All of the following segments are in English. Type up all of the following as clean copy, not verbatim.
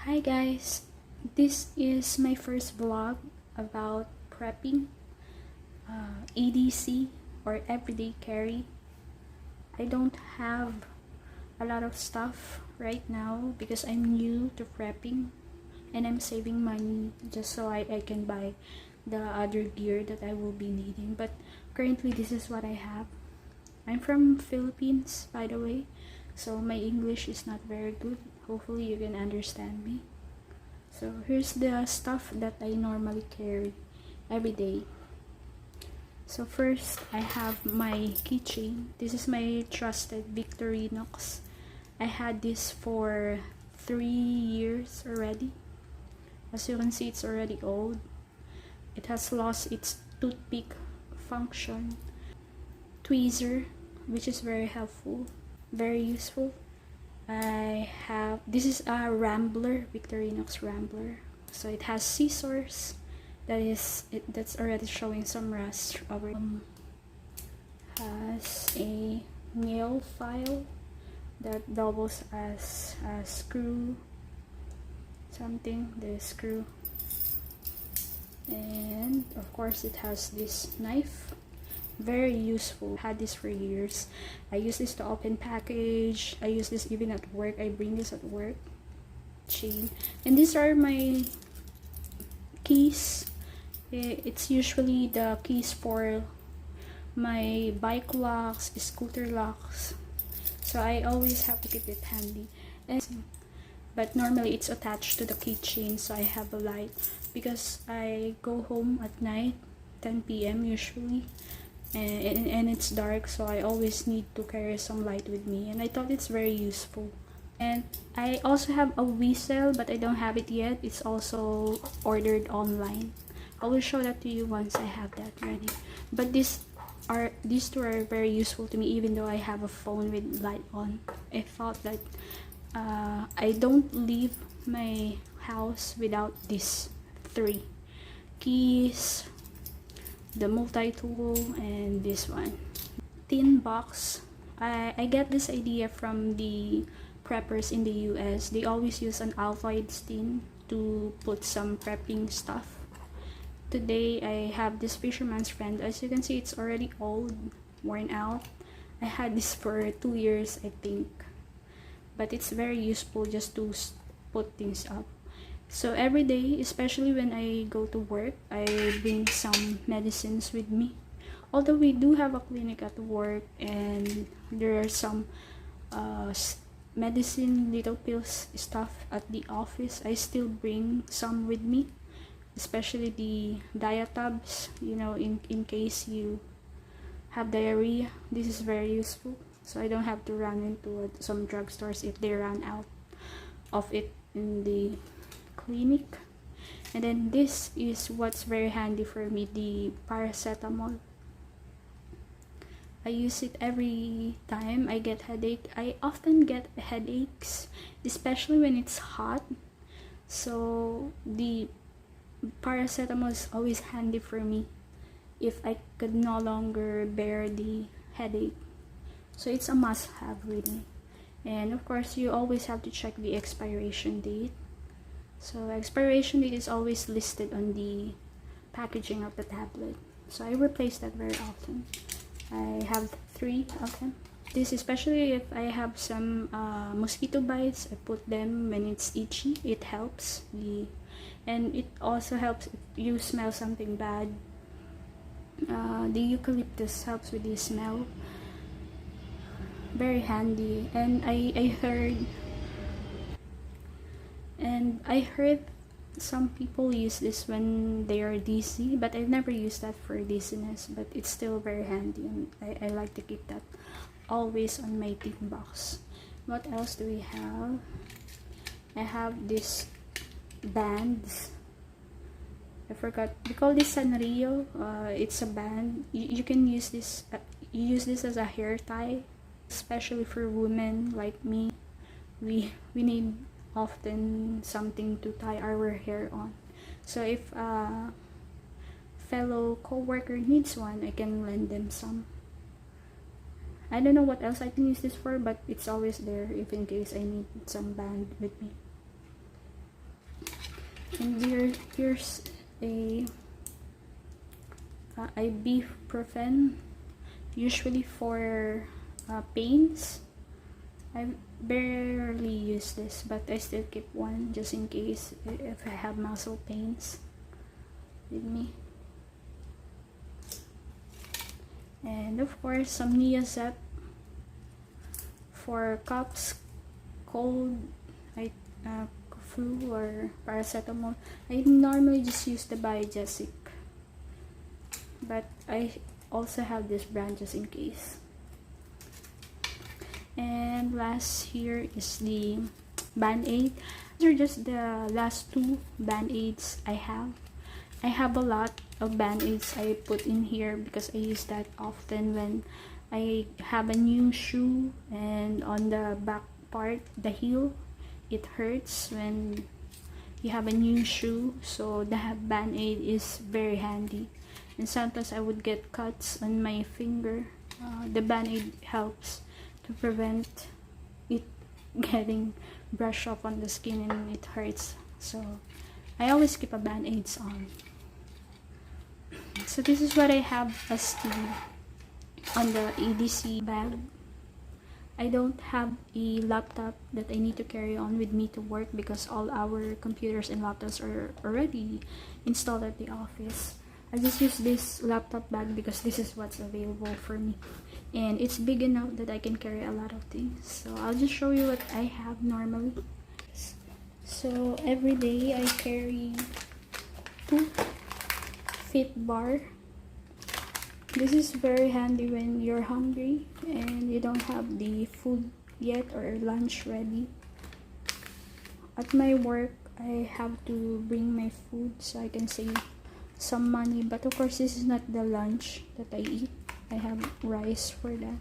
Hi guys, this is my first vlog about prepping EDC or everyday carry. I don't have a lot of stuff right now because I'm new to prepping and I'm saving money just so I can buy the other gear that I will be needing. But currently this is what I have. I'm from Philippines, by the way, so my English is not very good. Hopefully you can understand me. So here's the stuff that I normally carry every day. So first I have my keychain. This is my trusted Victorinox. I had this for 3 years already. As you can see, it's already old. It has lost its toothpick function. Tweezer, which is very helpful, very useful. I have, this is a Rambler, Victorinox Rambler. So it has scissors, that's already showing some rust over it. Has a nail file that doubles as a screw, the screw. And of course it has this knife. Very useful. Had this for years. I use this to open package. I use this even at work. I bring this at work. Chain. And these are my keys. It's usually the keys for my bike locks, scooter locks. So I always have to keep it handy. But normally it's attached to the keychain, so I have a light because I go home at night, 10 p.m. usually. And it's dark, so I always need to carry some light with me, and I thought it's very useful. And I also have a whistle, but I don't have it yet. It's also ordered online. I will show that to you once I have that ready. But these two are very useful to me, even though I have a phone with light on. I thought that I don't leave my house without these three: keys, the multi-tool, and this one. Tin box. I get this idea from the preppers in the US. They always use an Altoids tin to put some prepping stuff. Today I have this Fisherman's Friend. As you can see, it's already old, worn out. I had this for 2 years, I think. But it's very useful just to put things up. So every day, especially when I go to work, I bring some medicines with me. Although we do have a clinic at work and there are some medicine, little pills stuff at the office, I still bring some with me. Especially the diatabs, in case you have diarrhea. This is very useful. So I don't have to run into some drugstores if they run out of it in the clinic. And then this is what's very handy for me, the paracetamol. I use it every time I get headache. I often get headaches, especially when it's hot. So the paracetamol is always handy for me if I could no longer bear the headache. So it's a must-have really. And of course you always have to check the expiration date. So expiration date is always listed on the packaging of the tablet. So I replace that very often. I have 3 of them. This, especially if I have some mosquito bites, I put them when it's itchy. It helps. And it also helps if you smell something bad. The eucalyptus helps with the smell. Very handy. And I heard some people use this when they are dizzy, but I've never used that for dizziness, but it's still very handy, and I like to keep that always on my tin box. What else do we have? I have this bands. I forgot. We call this Sanrio. It's a band. You can use this. You use this as a hair tie, especially for women like me. We need often something to tie our hair on. So if a fellow co-worker needs one, I can lend them some. I don't know what else I can use this for, but it's always there if in case I need some band with me. And here's a ibuprofen, usually for pains. I barely use this, but I still keep one just in case if I have muscle pains with me. And of course, some Neozep for coughs, cold, flu, or paracetamol. I normally just use the Biogesic, but I also have this brand just in case. And last here is the Band-Aid. These are just the last two Band-Aids I have. I have a lot of Band-Aids I put in here because I use that often when I have a new shoe and on the back part, the heel, it hurts when you have a new shoe. So the Band-Aid is very handy. And sometimes I would get cuts on my finger. The Band-Aid helps to prevent it getting brushed off on the skin and it hurts. So I always keep a Band-Aids on. So this is what I have as on the EDC bag. I don't have a laptop that I need to carry on with me to work because all our computers and laptops are already installed at the office. I just use this laptop bag because this is what's available for me. And it's big enough that I can carry a lot of things. So I'll just show you what I have normally. So every day I carry 2 fit bar. This is very handy when you're hungry and you don't have the food yet or lunch ready. At my work, I have to bring my food so I can save some money, but of course this is not the lunch that I eat. I have rice for that,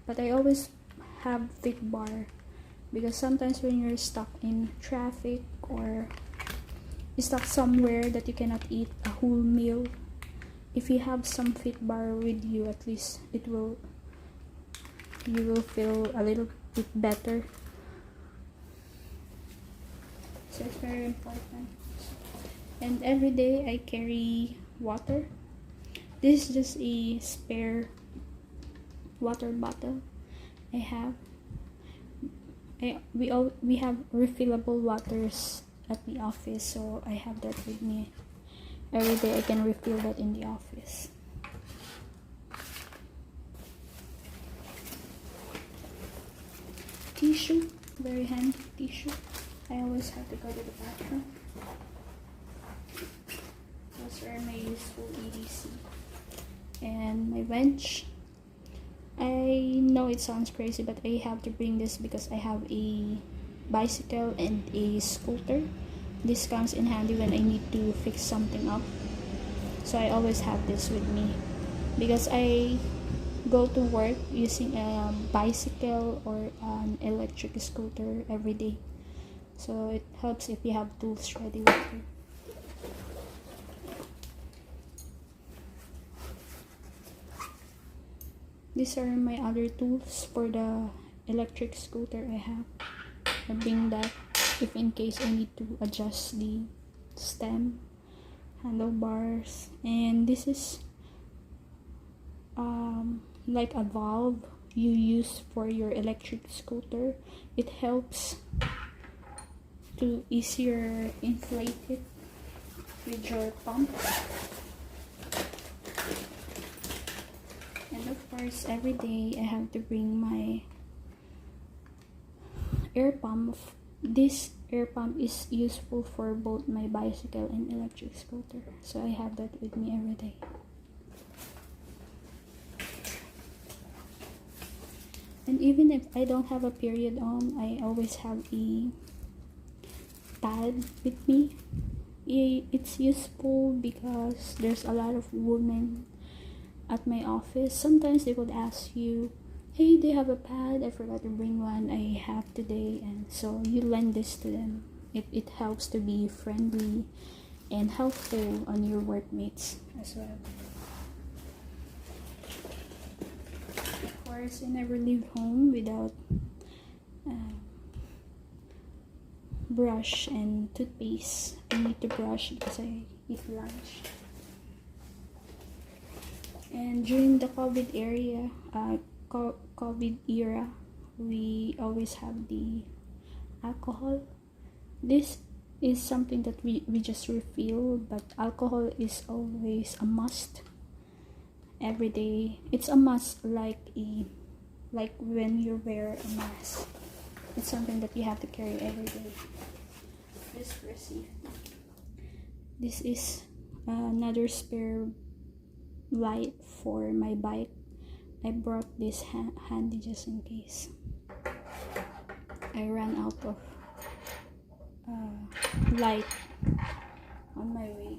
but I always have fit bar because sometimes when you're stuck in traffic or you're stuck somewhere that you cannot eat a whole meal, if you have some fit bar with you, at least you will feel a little bit better. So it's very important. And every day I carry water. This is just a spare water bottle I have. We have refillable waters at the office, so I have that with me. Every day I can refill that in the office. Tissue, very handy tissue. I always have to go to the bathroom. Those are my useful EDC. And my bench. I know it sounds crazy, but I have to bring this because I have a bicycle and a scooter. This comes in handy when I need to fix something up. So I always have this with me because I go to work using a bicycle or an electric scooter every day. So it helps if you have tools ready with you. These are my other tools for the electric scooter I have. I bring that if in case I need to adjust the stem, handlebars, and this is like a valve you use for your electric scooter. It helps to easier inflate it with your pump. And of course, every day I have to bring my air pump. This air pump is useful for both my bicycle and electric scooter, so I have that with me every day. And even if I don't have a period on, I always have a pad with me. It's useful because there's a lot of women at my office. Sometimes they would ask you, hey, do you have a pad? I forgot to bring one. I have today. And so you lend this to them. It helps to be friendly and helpful on your workmates as well. Of course, I never leave home without brush and toothpaste. I need to brush because I eat lunch. And during the COVID era, we always have the alcohol. This is something that we just refill, but alcohol is always a must every day. It's a must, like when you wear a mask. It's something that you have to carry every day. Just for safety. This is another spare light for my bike. I brought this handy just in case I ran out of light on my way.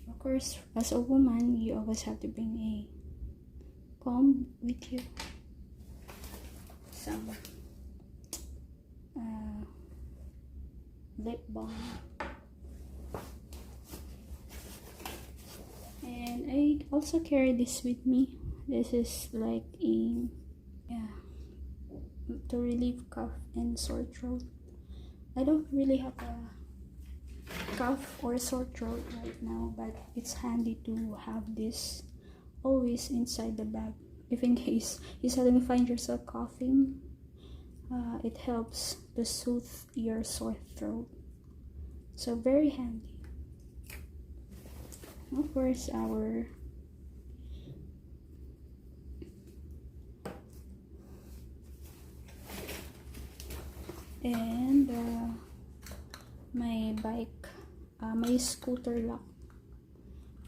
Of course, as a woman, you always have to bring a comb with you, some lip balm, and I also carry this with me. This is like a to relieve cough and sore throat. I don't really have a cough or sore throat right now, but it's handy to have this always inside the bag. If in case you suddenly find yourself coughing, it helps to soothe your sore throat. So very handy. Of course, our and my bike, my scooter lock.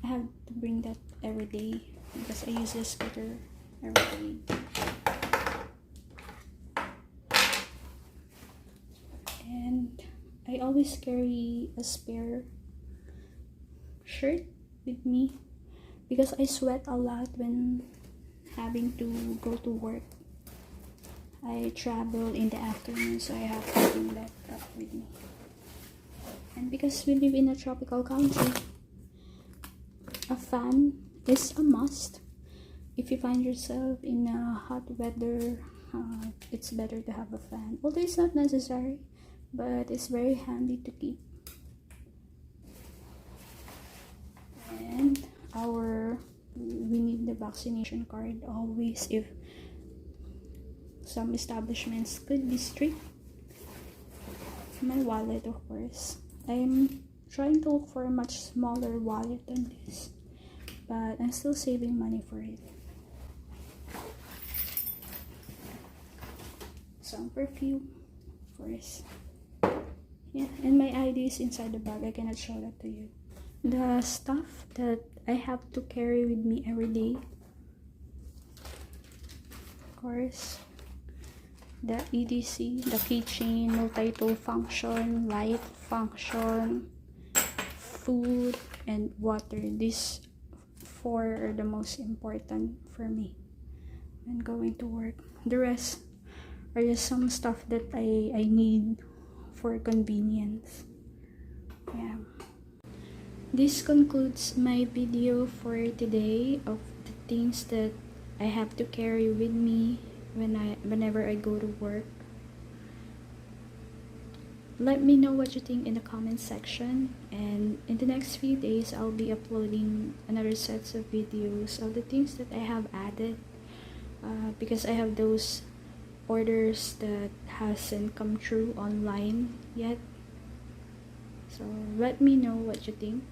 I have to bring that every day because I use the scooter every day. And I always carry a spare shirt with me because I sweat a lot when having to go to work. I travel in the afternoon, so I have to bring that up with me. And because we live in a tropical country, a fan is a must. If you find yourself in a hot weather, it's better to have a fan. Although it's not necessary, but it's very handy to keep. And we need the vaccination card always if some establishments could be strict. My wallet, of course. I'm trying to look for a much smaller wallet than this, but I'm still saving money for it. Some perfume, of course. Yeah, and my ID is inside the bag. I cannot show that to you. The stuff that I have to carry with me every day, of course, the EDC, the keychain, multi-tool function, light function, food, and water. These four are the most important for me when going to work. The rest are just some stuff that I need for convenience. Yeah. This concludes my video for today of the things that I have to carry with me whenever I go to work. Let me know what you think in the comment section, and in the next few days I'll be uploading another sets of videos of the things that I have added because I have those orders that hasn't come through online yet. So let me know what you think.